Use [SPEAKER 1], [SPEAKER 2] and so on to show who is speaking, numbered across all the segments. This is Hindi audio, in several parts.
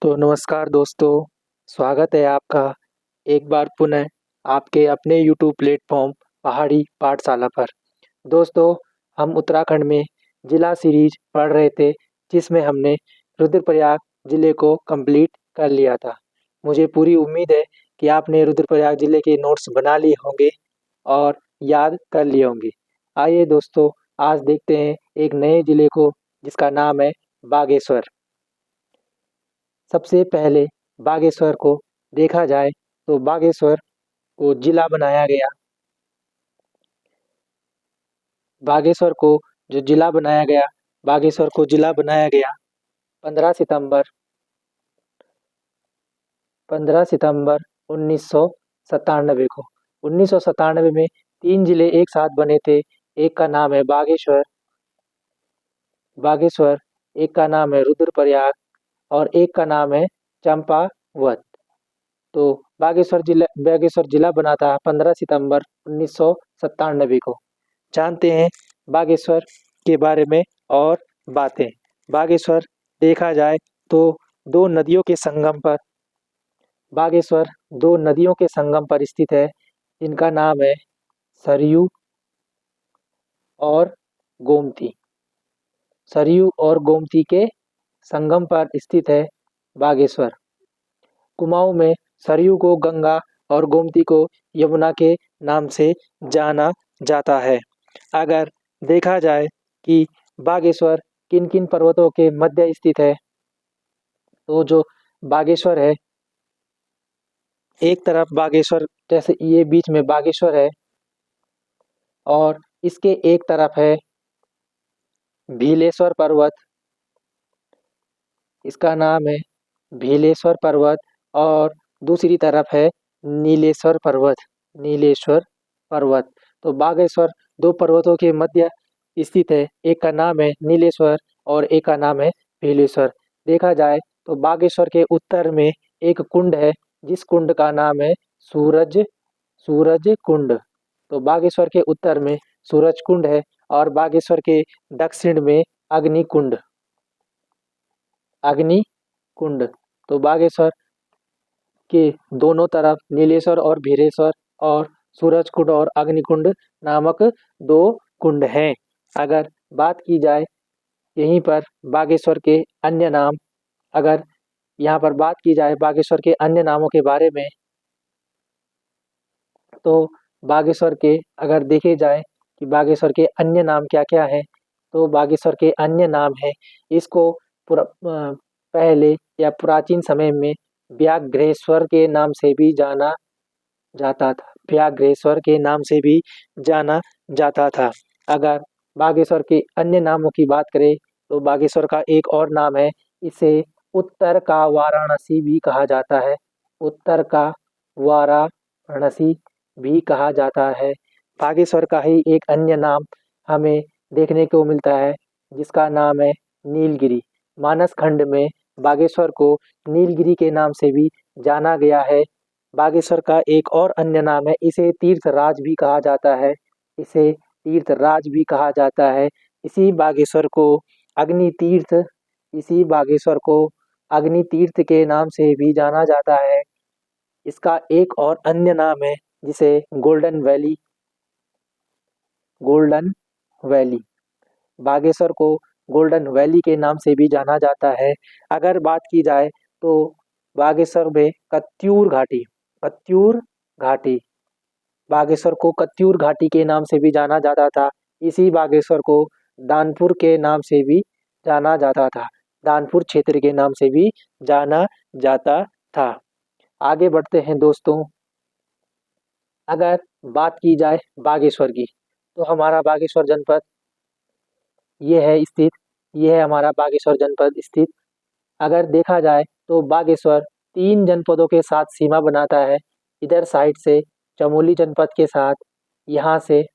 [SPEAKER 1] तो नमस्कार दोस्तों, स्वागत है आपका एक बार पुनः आपके अपने यूट्यूब प्लेटफ़ॉर्म पहाड़ी पाठशाला पर। दोस्तों, हम उत्तराखंड में जिला सीरीज़ पढ़ रहे थे, जिसमें हमने रुद्रप्रयाग ज़िले को कंप्लीट कर लिया था। मुझे पूरी उम्मीद है कि आपने रुद्रप्रयाग ज़िले के नोट्स बना लिए होंगे और याद कर लिए होंगे। आइए दोस्तों, आज देखते हैं एक नए ज़िले को जिसका नाम है बागेश्वर। सबसे पहले बागेश्वर को देखा जाए तो बागेश्वर को जिला बनाया गया। बागेश्वर को जो जिला बनाया गया, बागेश्वर को जिला बनाया गया 15 सितंबर 15 सितंबर 1997 को। 1997 में 3 जिले एक साथ बने थे। एक का नाम है बागेश्वर, एक का नाम है रुद्रप्रयाग और एक का नाम है चंपावत। तो बागेश्वर जिला बना था 15 सितंबर 1997 को। जानते हैं बागेश्वर के बारे में और बातें। बागेश्वर देखा जाए तो दो नदियों के संगम पर बागेश्वर दो नदियों के संगम पर स्थित है, जिनका नाम है सरयू और गोमती। सरयू और गोमती के संगम पर स्थित है बागेश्वर। कुमाऊं में सरयू को गंगा और गोमती को यमुना के नाम से जाना जाता है। अगर देखा जाए कि बागेश्वर किन-किन पर्वतों के मध्य स्थित है, तो जो बागेश्वर है, एक तरफ बागेश्वर जैसे ये बीच में बागेश्वर है और इसके एक तरफ है भीलेश्वर पर्वत। इसका नाम है भीलेश्वर पर्वत और दूसरी तरफ है नीलेश्वर पर्वत। नीलेश्वर पर्वत। तो बागेश्वर दो पर्वतों के मध्य स्थित है। एक का नाम है नीलेश्वर और एक का नाम है भीलेश्वर। देखा जाए तो बागेश्वर के उत्तर में एक कुंड है, जिस कुंड का नाम है सूरज सूरज कुंड। तो बागेश्वर के उत्तर में सूरज कुंड है और बागेश्वर के दक्षिण में अग्नि कुंड अग्नि कुंड। तो बागेश्वर के दोनों तरफ नीलेश्वर और भीरेश्वर और सूरज कुंड और अग्निकुंड नामक दो कुंड हैं। अगर बात की जाए यहीं पर बागेश्वर के अन्य नाम अगर यहाँ पर बात की जाए बागेश्वर के अन्य नामों के बारे में, तो बागेश्वर के अगर देखे जाए कि बागेश्वर के अन्य नाम क्या-क्या हैं, तो बागेश्वर के अन्य नाम हैं, इसको पहले या प्राचीन समय में व्याघ्रेश्वर के नाम से भी जाना जाता था। व्याघ्रेश्वर के नाम से भी जाना जाता था। अगर बागेश्वर के अन्य नामों की बात करें, तो बागेश्वर का एक और नाम है, इसे उत्तर का वाराणसी भी कहा जाता है। उत्तर का वाराणसी भी कहा जाता है। बागेश्वर का ही एक अन्य नाम हमें देखने को मिलता है, जिसका नाम है नीलगिरी। मानस खंड में बागेश्वर को नीलगिरी के नाम से भी जाना गया है। बागेश्वर का एक और अन्य नाम है, इसे तीर्थराज भी कहा जाता है। इसे तीर्थराज भी कहा जाता है। इसी बागेश्वर को अग्नि तीर्थ इसी बागेश्वर को अग्नि तीर्थ के नाम से भी जाना जाता है। इसका एक और अन्य नाम है, जिसे गोल्डन वैली बागेश्वर को गोल्डन वैली के नाम से भी जाना जाता है। अगर बात की जाए तो बागेश्वर में कत्यूर घाटी बागेश्वर को कत्यूर घाटी के नाम से भी जाना जाता था। इसी बागेश्वर को दानपुर के नाम से भी जाना जाता था। दानपुर क्षेत्र के नाम से भी जाना जाता था। आगे बढ़ते हैं दोस्तों। अगर बात की जाए बागेश्वर की, तो हमारा बागेश्वर जनपद ये है हमारा बागेश्वर जनपद स्थित। अगर देखा जाए तो बागेश्वर 3 जनपदों के साथ सीमा बनाता है। इधर साइड से चमोली जनपद के साथ, यहाँ से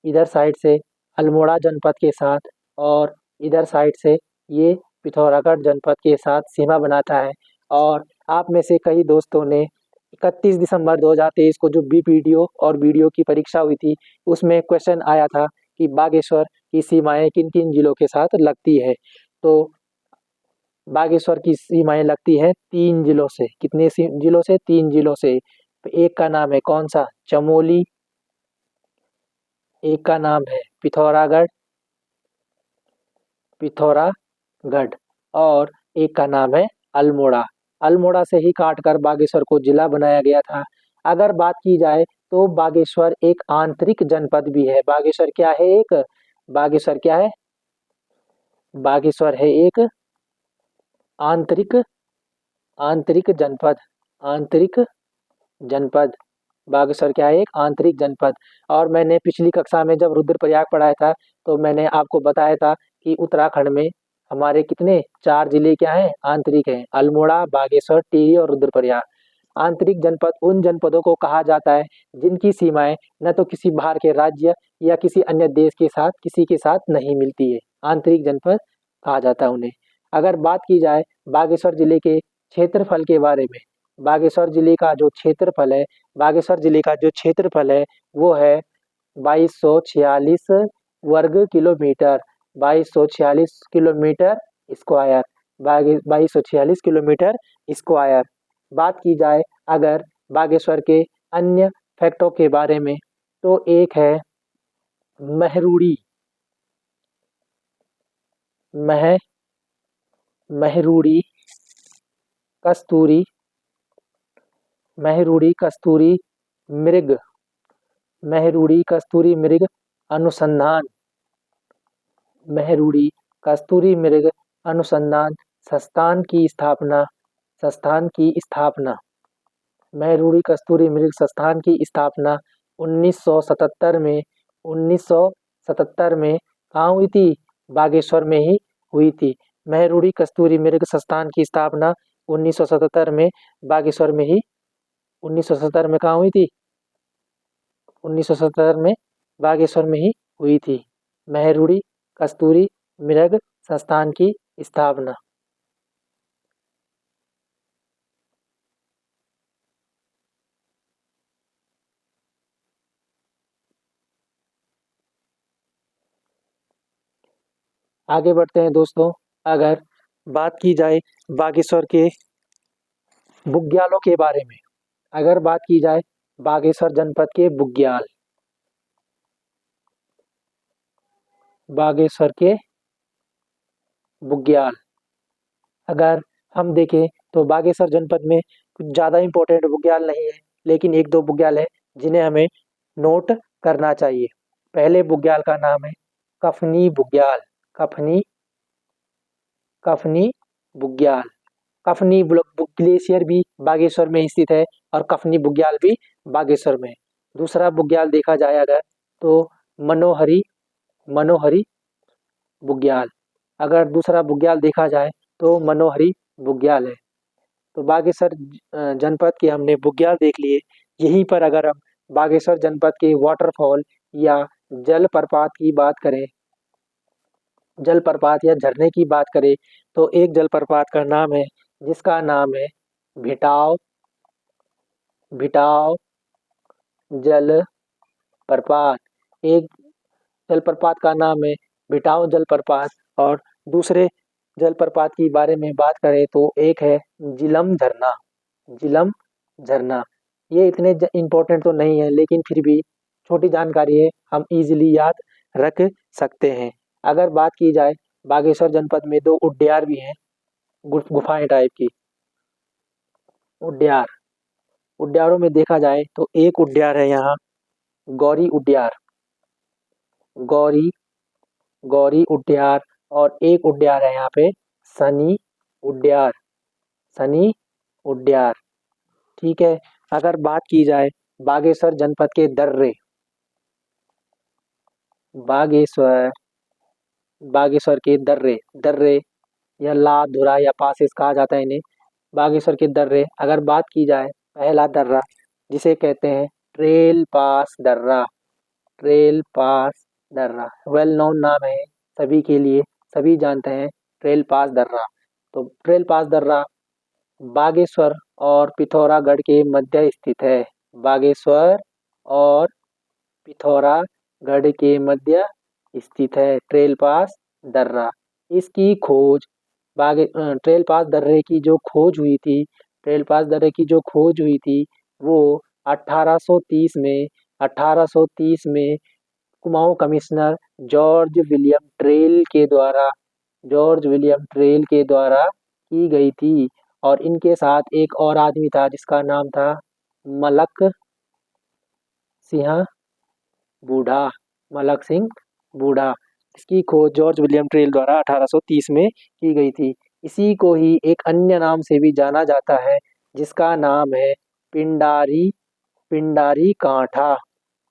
[SPEAKER 1] इधर साइड से अल्मोड़ा जनपद के साथ और इधर साइड से ये पिथौरागढ़ जनपद के साथ सीमा बनाता है। और आप में से कई दोस्तों ने 31 दिसंबर 2023 को जो बीपीडीओ और बीडीओ की परीक्षा हुई थी, उसमें क्वेश्चन आया था कि बागेश्वर की सीमाएँ किन-किन जिलों के साथ लगती है। तो बागेश्वर की सीमाएं लगती है 3 जिलों से। कितने जिलों से? 3 जिलों से। तो एक का नाम है कौन सा? चमोली। एक का नाम है पिथौरागढ़, पिथौरागढ़। और एक का नाम है अल्मोड़ा। अल्मोड़ा से ही काट कर बागेश्वर को जिला बनाया गया था। अगर बात की जाए तो बागेश्वर एक आंतरिक जनपद भी है। बागेश्वर क्या है? एक बागेश्वर क्या है? बागेश्वर है एक आंतरिक आंतरिक जनपद। आंतरिक जनपद। बागेश्वर क्या है? एक आंतरिक जनपद। और मैंने पिछली कक्षा में जब रुद्रप्रयाग पढ़ाया था तो मैंने आपको बताया था कि उत्तराखंड में हमारे कितने 4 जिले क्या हैं? आंतरिक हैं। अल्मोड़ा, बागेश्वर, टिहरी और रुद्रप्रयाग। आंतरिक जनपद उन जनपदों को कहा जाता है जिनकी सीमाएं न तो किसी बाहर के राज्य या किसी अन्य देश के साथ किसी के साथ नहीं मिलती है। आंतरिक जनपद कहा जाता है उन्हें। अगर बात की जाए बागेश्वर जिले के क्षेत्रफल के बारे में, बागेश्वर जिले का जो क्षेत्रफल है, बागेश्वर जिले का जो क्षेत्रफल है वो है 2246 वर्ग kilometre. 2246 kilometre square. 2246 kilometre square. बात की जाए अगर बागेश्वर के अन्य फैक्टों के बारे में तो एक है महरूड़ी। मह महरूड़ी कस्तूरी महरूड़ी कस्तूरी मृग महरूड़ी कस्तूरी मृग अनुसंधान। महरूड़ी कस्तूरी मृग अनुसंधान संस्थान की स्थापना। महरूड़ी कस्तूरी मृग संस्थान की स्थापना 1977 में 1977 में कहाँ हुई थी? बागेश्वर में ही हुई थी। महरूड़ी कस्तूरी मृग संस्थान की स्थापना 1977 में बागेश्वर में ही 1977 में कहाँ हुई थी? 1977 में बागेश्वर में ही हुई थी। महरूड़ी कस्तूरी मृग संस्थान की स्थापना। आगे बढ़ते हैं दोस्तों। अगर बात की जाए बागेश्वर के बुग्यालों के बारे में, अगर बात की जाए बागेश्वर जनपद के बुग्याल, बागेश्वर के बुग्याल अगर हम देखें तो बागेश्वर जनपद में कुछ ज़्यादा इम्पोर्टेंट बुग्याल नहीं है, लेकिन एक दो बुग्याल है जिन्हें हमें नोट करना चाहिए। पहले बुग्याल का नाम है कफनी बुग्याल। कफनी कफनी बुग्याल। कफनी ग्लेशियर भी बागेश्वर में स्थित है और कफनी बुग्याल भी बागेश्वर में है। दूसरा बुग्याल देखा जाए अगर तो मनोहरी मनोहरी बुग्याल। अगर दूसरा बुग्याल देखा जाए तो मनोहरी बुग्याल है। तो बागेश्वर जनपद के हमने बुग्याल देख लिए। यहीं पर अगर हम बागेश्वर जनपद के वाटरफॉल या जलप्रपात की बात करें, जलप्रपात या झरने की बात करें तो एक जलप्रपात का नाम है जिसका नाम है भिटाव भिटाव जलप्रपात। एक जलप्रपात का नाम है भिटाव जलप्रपात। और दूसरे जलप्रपात की बारे में बात करें तो एक है जिलम झरना। जिलम झरना। ये इतने इम्पोर्टेंट तो नहीं है लेकिन फिर भी छोटी जानकारी है, हम इजीली याद रख सकते हैं। अगर बात की जाए बागेश्वर जनपद में दो उड्यार भी हैं, गुफाएं टाइप की उड्यार। उड्यारों में देखा जाए तो एक उड्यार है यहाँ गौरी उड्यार। गौरी गौरी उड्यार। और एक उड्यार है यहाँ पे सनी उड्यार। सनी उड्यार। ठीक है। अगर बात की जाए बागेश्वर जनपद के दर्रे, बागेश्वर बागेश्वर के दर्रे दर्रे या लाधुरा या पासेस कहा जाता है इन्हें। बागेश्वर के दर्रे अगर बात की जाए, पहला दर्रा जिसे कहते हैं ट्रेल पास दर्रा। ट्रेल पास दर्रा वेल नोन नाम है सभी के लिए, सभी जानते हैं ट्रेल पास दर्रा। तो ट्रेल पास दर्रा बागेश्वर और पिथौरागढ़ के मध्य स्थित है। बागेश्वर और पिथौरागढ़ के मध्य स्थित है ट्रेल पास दर्रा। इसकी खोज ट्रेल पास दर्रे की जो खोज हुई थी, ट्रेल पास दर्रे की जो खोज हुई थी वो 1830 में 1830 में Kumaon commissioner George William trail के द्वारा जॉर्ज विलियम ट्रेल के द्वारा की गई थी। और इनके साथ एक और आदमी था जिसका नाम था मलक सिंह बूढ़ा, मलक सिंह बूढ़ा। इसकी खोज जॉर्ज विलियम ट्रेल द्वारा 1830 में की गई थी। इसी को ही एक अन्य नाम से भी जाना जाता है जिसका नाम है पिंडारी पिंडारी कांठा।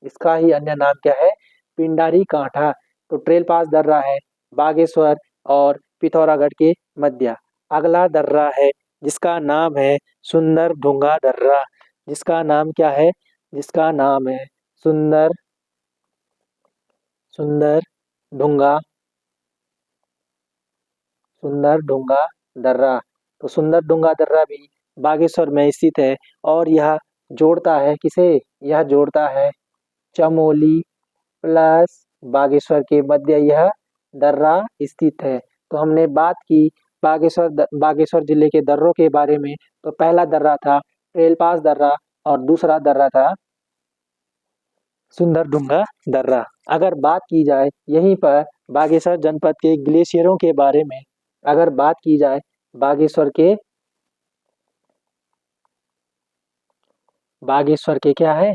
[SPEAKER 1] इसका ही अन्य नाम क्या है? पिंडारी कांठा। तो ट्रेल पास दर्रा है बागेश्वर और पिथौरागढ़ के मध्य। अगला दर्रा है जिसका नाम है सुंदर ढूंगा दर्रा। जिसका नाम क्या है? जिसका नाम है सुंदर सुंदर ढूंगा सुंदर ढूंगा दर्रा। तो सुंदर ढूंगा दर्रा भी बागेश्वर में स्थित है और यह जोड़ता है किसे? यह जोड़ता है चमोली प्लस बागेश्वर के मध्य यह दर्रा स्थित है। तो हमने बात की बागेश्वर जिले के दर्रों के बारे में। तो पहला दर्रा था ट्रेलपास दर्रा और दूसरा दर्रा था सुंदरडुंगा दर्रा। अगर बात की जाए यहीं पर बागेश्वर जनपद के ग्लेशियरों के बारे में, अगर बात की जाए बागेश्वर के क्या है?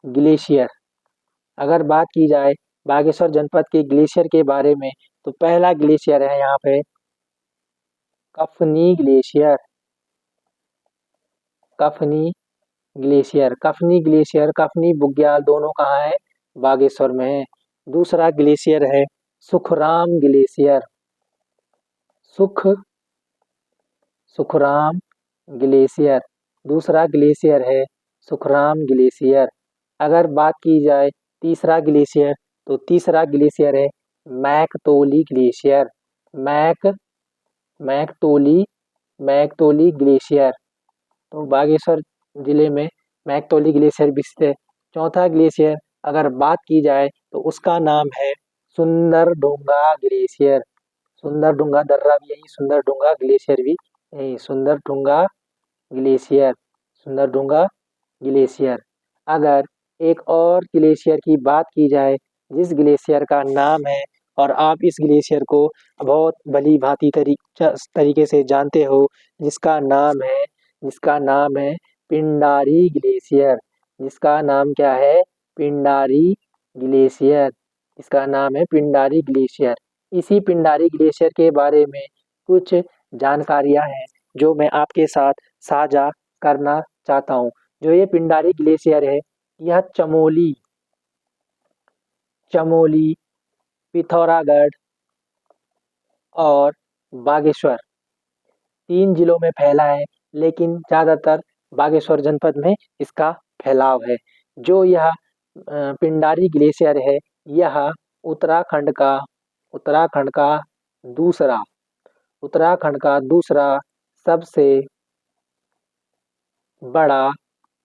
[SPEAKER 1] ग्लेशियर। अगर बात की जाए बागेश्वर जनपद के ग्लेशियर के बारे में तो पहला ग्लेशियर है यहाँ पे कफनी ग्लेशियर। कफनी ग्लेशियर कफनी बुग्याल दोनों कहाँ है? बागेश्वर में है। दूसरा ग्लेशियर है सुखराम ग्लेशियर। सुख सुखराम ग्लेशियर। दूसरा ग्लेशियर है सुखराम ग्लेशियर। अगर बात की जाए तीसरा ग्लेशियर तो तीसरा ग्लेशियर है मैकतोली ग्लेशियर। मैक मैकतोली मैकतोली ग्लेशियर। तो बागेश्वर जिले में मैकतोली ग्लेशियर भी स्थित है। चौथा ग्लेशियर अगर बात की जाए तो उसका नाम है सुंदरडोंगा ग्लेशियर। सुंदरडोंगा दर्रा भी यही, सुंदरडोंगा ग्लेशियर भी यही। Glacier Sunderdunga glacier. अगर एक और ग्लेशियर की बात की जाए जिस ग्लेशियर का नाम है और आप इस ग्लेशियर को बहुत भली भांति तरीके से जानते हो, जिसका नाम है जिसका नाम है पिंडारी ग्लेशियर। जिसका नाम क्या है? पिंडारी ग्लेशियर। इसका नाम है पिंडारी ग्लेशियर। इसी पिंडारी ग्लेशियर के बारे में कुछ जानकारियां हैं जो मैं आपके साथ साझा करना चाहता हूँ। जो ये पिंडारी ग्लेशियर है यह चमोली पिथौरागढ़ और बागेश्वर 3 जिलों में फैला है, लेकिन ज्यादातर बागेश्वर जनपद में इसका फैलाव है। जो यह पिंडारी ग्लेशियर है यह उत्तराखंड का उत्तराखंड का दूसरा उत्तराखंड का दूसरा सबसे बड़ा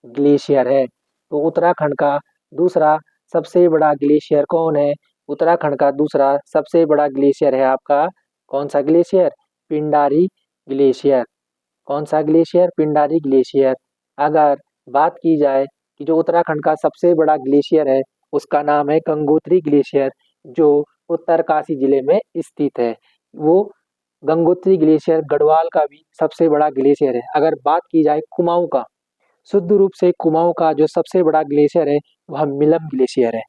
[SPEAKER 1] ग्लेशियर है। तो उत्तराखंड का दूसरा सबसे बड़ा ग्लेशियर कौन है? उत्तराखंड का दूसरा सबसे बड़ा ग्लेशियर है आपका कौन सा ग्लेशियर? पिंडारी ग्लेशियर। कौन सा ग्लेशियर? पिंडारी ग्लेशियर। अगर बात की जाए कि जो उत्तराखंड का सबसे बड़ा ग्लेशियर है उसका नाम है गंगोत्री ग्लेशियर, जो उत्तरकाशी जिले में स्थित है। वो गंगोत्री ग्लेशियर गढ़वाल का भी सबसे बड़ा ग्लेशियर है। अगर बात की जाए कुमाऊं का, शुद्ध रूप से कुमाऊं का जो सबसे बड़ा ग्लेशियर है वह मिलम ग्लेशियर है।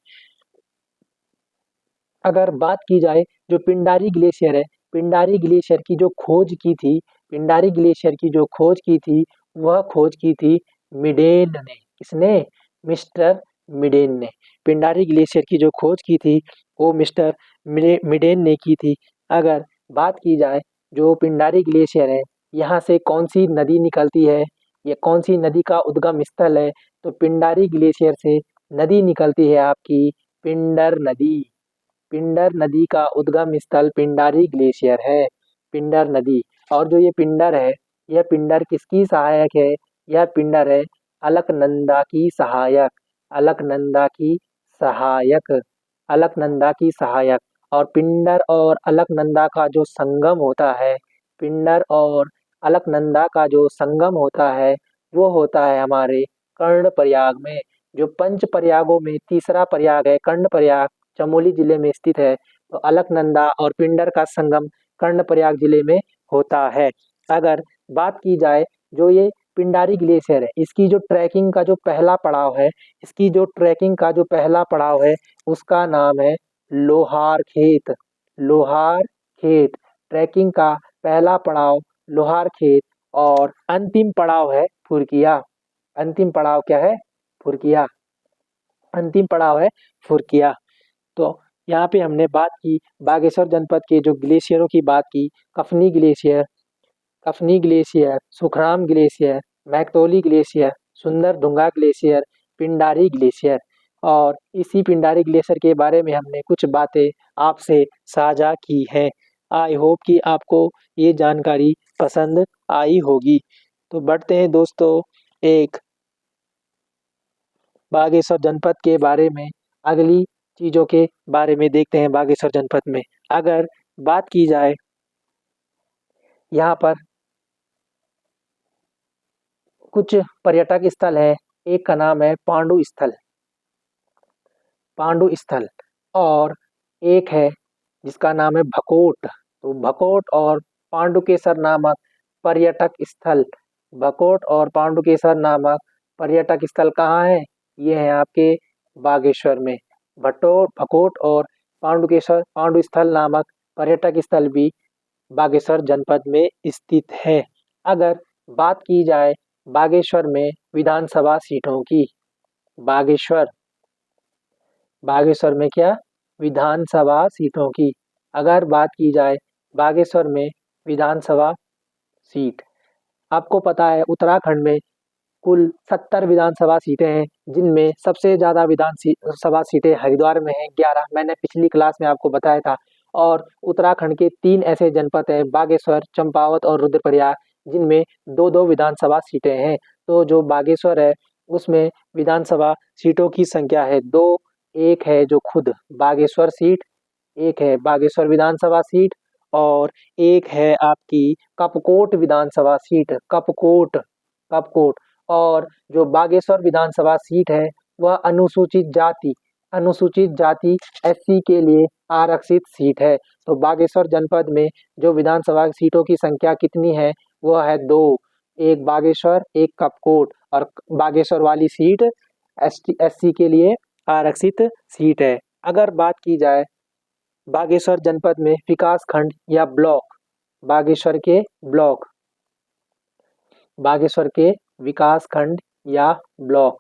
[SPEAKER 1] अगर बात की जाए जो पिंडारी ग्लेशियर है, पिंडारी ग्लेशियर की जो खोज की थी पिंडारी ग्लेशियर की जो खोज की थी वह खोज की थी मिडेन ने। किसने? मिस्टर मिडेन ने। पिंडारी ग्लेशियर की जो खोज की थी वो मिस्टर मिडेन ने की थी। अगर बात की जाए जो पिंडारी ग्लेशियर है यहाँ से कौन सी नदी निकलती है, ये कौन सी नदी का उद्गम स्थल है? तो पिंडारी ग्लेशियर से नदी निकलती है आपकी पिंडर नदी। पिंडर नदी का उद्गम स्थल पिंडारी ग्लेशियर है। पिंडर नदी। और जो ये पिंडर है यह पिंडर किसकी सहायक है? यह पिंडर है अलकनंदा की सहायक। अलकनंदा की सहायक। अलकनंदा की सहायक। और पिंडर और अलकनंदा का जो संगम होता है पिंडर और अलकनंदा का जो संगम होता है वो होता है हमारे कर्णप्रयाग में। जो पंच प्रयागों में तीसरा प्रयाग है कर्णप्रयाग, चमोली जिले में स्थित है। तो अलकनंदा और पिंडर का संगम कर्णप्रयाग जिले में होता है। अगर बात की जाए जो ये पिंडारी ग्लेशियर है, इसकी जो ट्रैकिंग का जो पहला पड़ाव है, इसकी जो ट्रैकिंग का जो पहला पड़ाव है उसका नाम है लोहार खेत। लोहार खेत ट्रैकिंग का पहला पड़ाव लोहार खेत और अंतिम पड़ाव है फुरकिया। अंतिम पड़ाव क्या है? फुरकिया। अंतिम पड़ाव है फुरकिया। तो यहाँ पे हमने बात की बागेश्वर जनपद के जो ग्लेशियरों की बात की। Kafni glacier, Sukhram glacier, Maktoli glacier, Sunderdunga glacier, Pindari glacier. और इसी पिंडारी ग्लेशियर के बारे में हमने कुछ बातें आपसे साझा की हैं। आई होप कि आपको ये जानकारी पसंद आई होगी। तो बढ़ते हैं दोस्तों एक बागेश्वर जनपद के बारे में अगली चीज़ों के बारे में देखते हैं। बागेश्वर जनपद में अगर बात की जाए यहाँ पर कुछ पर्यटक स्थल है। एक का नाम है पांडु स्थल, पांडु स्थल। और एक है जिसका नाम है भकोट। तो भकोट और पांडुकेश्वर नामक पर्यटक स्थल, भकोट और पांडुकेश्वर नामक पर्यटक स्थल कहाँ है? ये है आपके बागेश्वर में। भकोट और पांडुकेश्वर पांडु स्थल नामक पर्यटक स्थल भी बागेश्वर जनपद में स्थित है। अगर बात की जाए बागेश्वर में विधानसभा सीटों की, बागेश्वर बागेश्वर में क्या विधानसभा सीटों की अगर बात की जाए बागेश्वर में विधानसभा सीट, आपको पता है उत्तराखंड में कुल 70 विधानसभा सीटें हैं, जिनमें सबसे ज़्यादा सभा सीटें हरिद्वार में हैं 11, मैंने पिछली क्लास में आपको बताया था। और उत्तराखंड के 3 ऐसे जनपद हैं बागेश्वर, चंपावत और रुद्रप्रयाग, जिनमें 2-2 विधानसभा सीटें हैं। तो जो बागेश्वर है उसमें विधानसभा सीटों की संख्या है 2। एक है जो खुद बागेश्वर सीट, एक है बागेश्वर विधानसभा सीट और एक है आपकी कपकोट विधानसभा सीट, कपकोट कपकोट। और जो बागेश्वर विधानसभा सीट है वह अनुसूचित जाति एससी के लिए आरक्षित सीट है। तो बागेश्वर जनपद में जो विधानसभा सीटों की संख्या कितनी है? वह है 2। एक बागेश्वर, एक कपकोट। और बागेश्वर वाली सीट एससी के लिए आरक्षित सीट है। अगर बात की जाए बागेश्वर जनपद में विकास खंड या ब्लॉक, बागेश्वर के ब्लॉक, बागेश्वर के विकास खंड या ब्लॉक,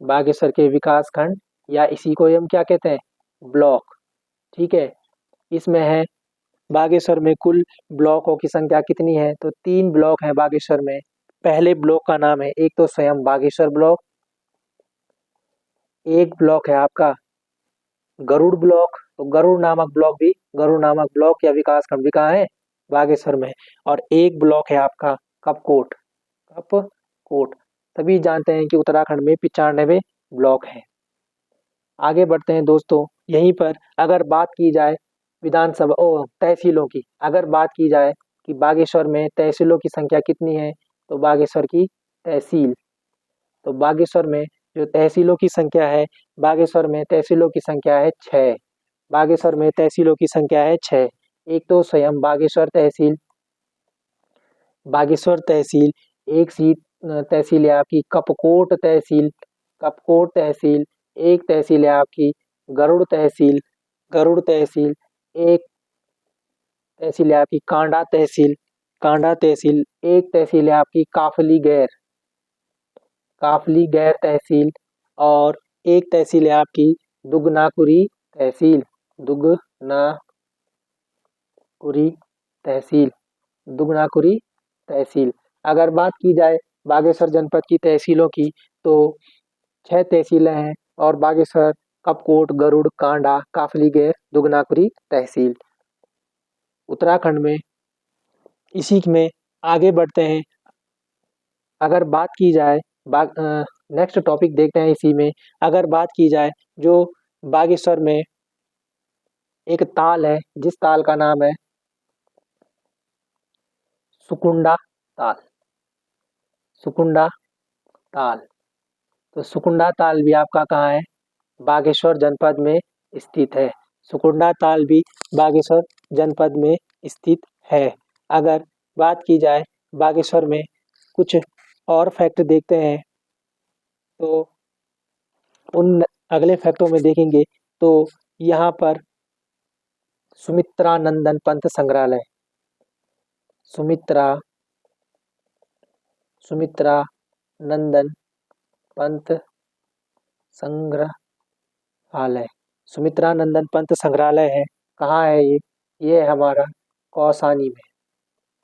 [SPEAKER 1] बागेश्वर के विकास खंड या इसी को हम क्या कहते हैं? ब्लॉक। ठीक है। इसमें है बागेश्वर में कुल ब्लॉकों की संख्या कितनी है? तो 3 ब्लॉक हैं बागेश्वर में। पहले ब्लॉक का नाम है एक तो स्वयं बागेश्वर ब्लॉक, एक ब्लॉक है आपका गरुड़ ब्लॉक। तो गरुड़ नामक ब्लॉक या विकास खंड भी कहाँ है? बागेश्वर में। और एक ब्लॉक है आपका कपकोट, कपकोट। सभी जानते हैं कि उत्तराखंड में 95 ब्लॉक हैं। आगे बढ़ते हैं दोस्तों। यहीं पर अगर बात की जाए तहसीलों की, अगर बात की जाए कि बागेश्वर में तहसीलों की संख्या कितनी है? तो बागेश्वर की तहसील, तो बागेश्वर में जो तहसीलों की संख्या है, बागेश्वर में तहसीलों की संख्या है 6। बागेश्वर में तहसीलों की संख्या है 6। एक तो स्वयं बागेश्वर तहसील, एक तहसील है आपकी कपकोट तहसील, कपकोट तहसील। एक तहसील है आपकी गरुड़ तहसील, गरुड़ तहसील। एक तहसील है आपकी कांडा तहसील, कांडा तहसील। एक तहसील है आपकी काफली गैर तहसील। और एक तहसील है आपकी दुगनाकुरी तहसील, दुगनाकुरी तहसील, दुगनाकुरी तहसील। अगर बात की जाए बागेश्वर जनपद की तहसीलों की तो 6 तहसीलें हैं और बागेश्वर, कपकोट, गरुड़, कांडा, काफलीगैर, दुगनाकुरी तहसील उत्तराखंड में। इसी में आगे बढ़ते हैं। अगर बात की जाए नेक्स्ट टॉपिक देखते हैं इसी में। अगर बात की जाए जो बागेश्वर में एक ताल है जिस ताल का नाम है सुकुंडा ताल, सुकुंडा ताल। तो सुकुंडा ताल भी आपका कहाँ है? बागेश्वर जनपद में स्थित है। सुकुंडा ताल भी बागेश्वर जनपद में स्थित है। अगर बात की जाए बागेश्वर में कुछ और फैक्ट देखते हैं तो उन अगले फैक्टों में देखेंगे तो यहाँ पर सुमित्रानंदन पंत संग्रहालय, सुमित्रा सुमित्रा नंदन पंत संग्रहालय, सुमित्रानंदन पंत संग्रहालय है। कहाँ है ये? ये है हमारा कौसानी में।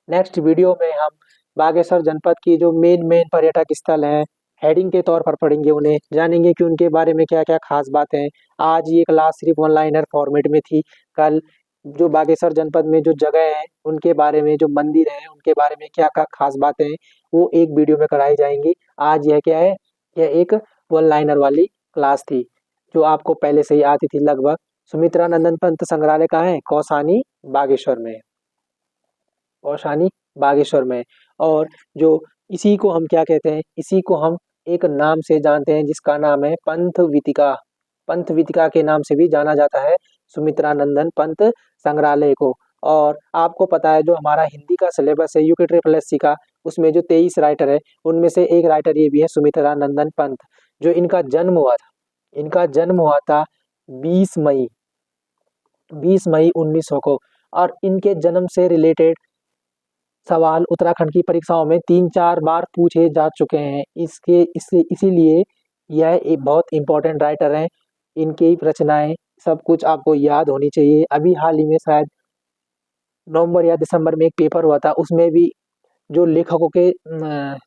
[SPEAKER 1] नेक्स्ट वीडियो में हम बागेश्वर जनपद की जो मेन मेन पर्यटक स्थल हैं हेडिंग के तौर पर पढ़ेंगे, उन्हें जानेंगे कि उनके बारे में क्या क्या खास बातें हैं। आज ये क्लास सिर्फ ऑनलाइनर फॉर्मेट में थी। कल जो बागेश्वर जनपद में जो जगह है उनके बारे में, जो मंदिर है उनके बारे में क्या क्या खास बातें हैं वो एक वीडियो में कराई जाएंगी। आज यह क्या है? यह एक वन लाइनर वाली क्लास थी जो आपको पहले से ही आती थी लगभग। सुमित्रानंदन पंत संग्रहालय कहाँ है? कौसानी बागेश्वर में, कौसानी बागेश्वर में। और जो इसी को हम क्या कहते हैं? इसी को हम एक नाम से जानते हैं जिसका नाम है पंथ वीतिका। पंथ वीतिका के नाम से भी जाना जाता है सुमित्रानंदन पंत संग्रहालय को। और आपको पता है जो हमारा हिंदी का सिलेबस है यूके ट्रिपल एससी का, उसमें जो 23 राइटर है उनमें से एक राइटर ये भी है सुमित्रानंदन पंत। जो इनका जन्म हुआ था, इनका जन्म हुआ था 20 मई 20 मई 1900 को। और इनके जन्म से रिलेटेड सवाल उत्तराखंड की परीक्षाओं में 3-4 बार पूछे जा चुके हैं। इसीलिए यह एक बहुत इंपॉर्टेंट राइटर हैं। इनकी रचनाएं सब कुछ आपको याद होनी चाहिए। अभी हाल ही में शायद नवंबर या दिसंबर में एक पेपर हुआ था, उसमें भी जो लेखकों के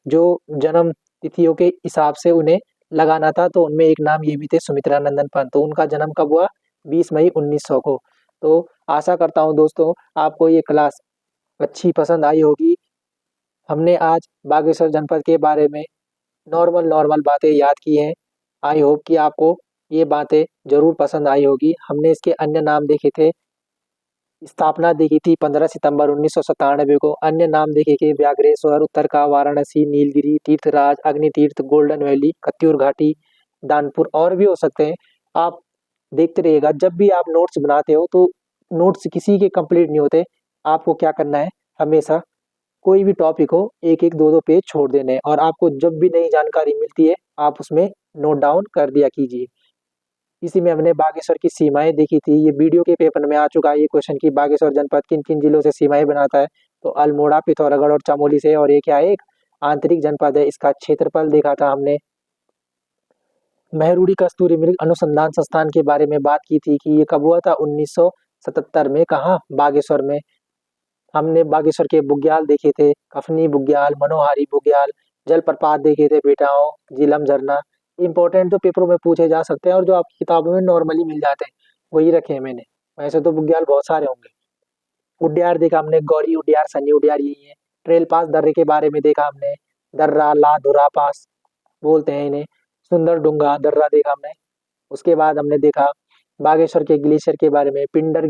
[SPEAKER 1] जो जन्म तिथियों के हिसाब से उन्हें लगाना था तो उनमें एक नाम ये भी थे सुमित्रानंदन पंत। तो उनका जन्म कब हुआ? 20 मई 1900 को। तो आशा करता हूँ दोस्तों आपको ये क्लास अच्छी पसंद आई होगी। हमने आज बागेश्वर जनपद के बारे में नॉर्मल नॉर्मल बातें याद की हैं। आई होप कि आपको ये बातें जरूर पसंद आई होगी। हमने इसके अन्य नाम देखे थे। स्थापना देखी थी 15 सितंबर 1997 को। अन्य नाम देखे थे व्याघ्रेश्वर, उत्तरका, वाराणसी, नीलगिरी, तीर्थराज, अग्नितीर्थ, गोल्डन वैली, कत्यूर घाटी, दानपुर और भी हो सकते हैं। आप देखते रहिएगा। जब भी आप नोट्स बनाते हो तो नोट्स किसी के कंप्लीट नहीं होते। आपको क्या करना है, हमेशा कोई भी टॉपिक हो एक एक दो दो पेज छोड़ देने हैं और आपको जब भी नई जानकारी मिलती है आप उसमें नोट डाउन कर दिया कीजिए। इसी में हमने बागेश्वर की सीमाएं देखी थी। ये वीडियो के पेपर में आ चुका है ये क्वेश्चन कि बागेश्वर जनपद किन किन जिलों से सीमाएं बनाता है। तो अल्मोड़ा, पिथौरागढ़ और चमोली से। और ये क्या है? एक आंतरिक जनपद है। इसका क्षेत्रफल देखा था हमने। महरूड़ी कस्तूरी मृग अनुसंधान संस्थान के बारे में बात की थी कि ये कब हुआ था? 1977 में। कहाँ? बागेश्वर में। हमने बागेश्वर के बुग्याल देखे थे, कफनी बुग्याल, मनोहारी बुग्याल, जलप्रपात देखे थे बेटाओं, झीलम झरना। इंपॉर्टेंट जो पेपरों में पूछे जा सकते हैं और जो आपकी किताबों में नॉर्मली मिल जाते हैं वही रखे हैं मैंने। वैसे तो बुग्याल बहुत सारे होंगे। उड्यार देखा हमने, गौरी उड्यार, सन्नी उड्यार यही है। ट्रेल पास दर्रे के बारे में देखा हमने। दर्रा, ला धुरा पास बोलते हैं इन्हें। सुंदर डूंगा दर्रा देखा हमने। उसके बाद हमने देखा बागेश्वर के ग्लेशियर के बारे में, पिंडारी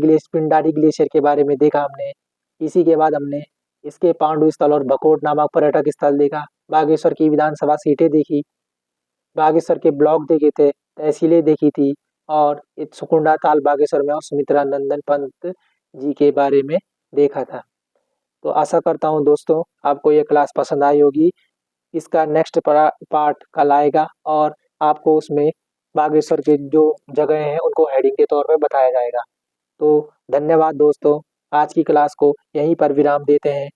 [SPEAKER 1] ग्लेशियर के बारे में देखा हमने। इसी के बाद हमने इसके पांडु स्थल और भकोट नामक पर्यटक स्थल देखा। बागेश्वर की विधानसभा सीटें देखी। बागेश्वर के ब्लॉक देखे थे, तहसीलें देखी थी। और एक सुकुंडा ताल बागेश्वर में और सुमित्रानंदन पंत जी के बारे में देखा था। तो आशा करता हूँ दोस्तों आपको ये क्लास पसंद आई होगी। इसका नेक्स्ट पार्ट कल आएगा और आपको उसमें बागेश्वर के जो जगह हैं उनको हेडिंग के तौर पर बताया जाएगा। तो धन्यवाद दोस्तों। आज की क्लास को यहीं पर विराम देते हैं।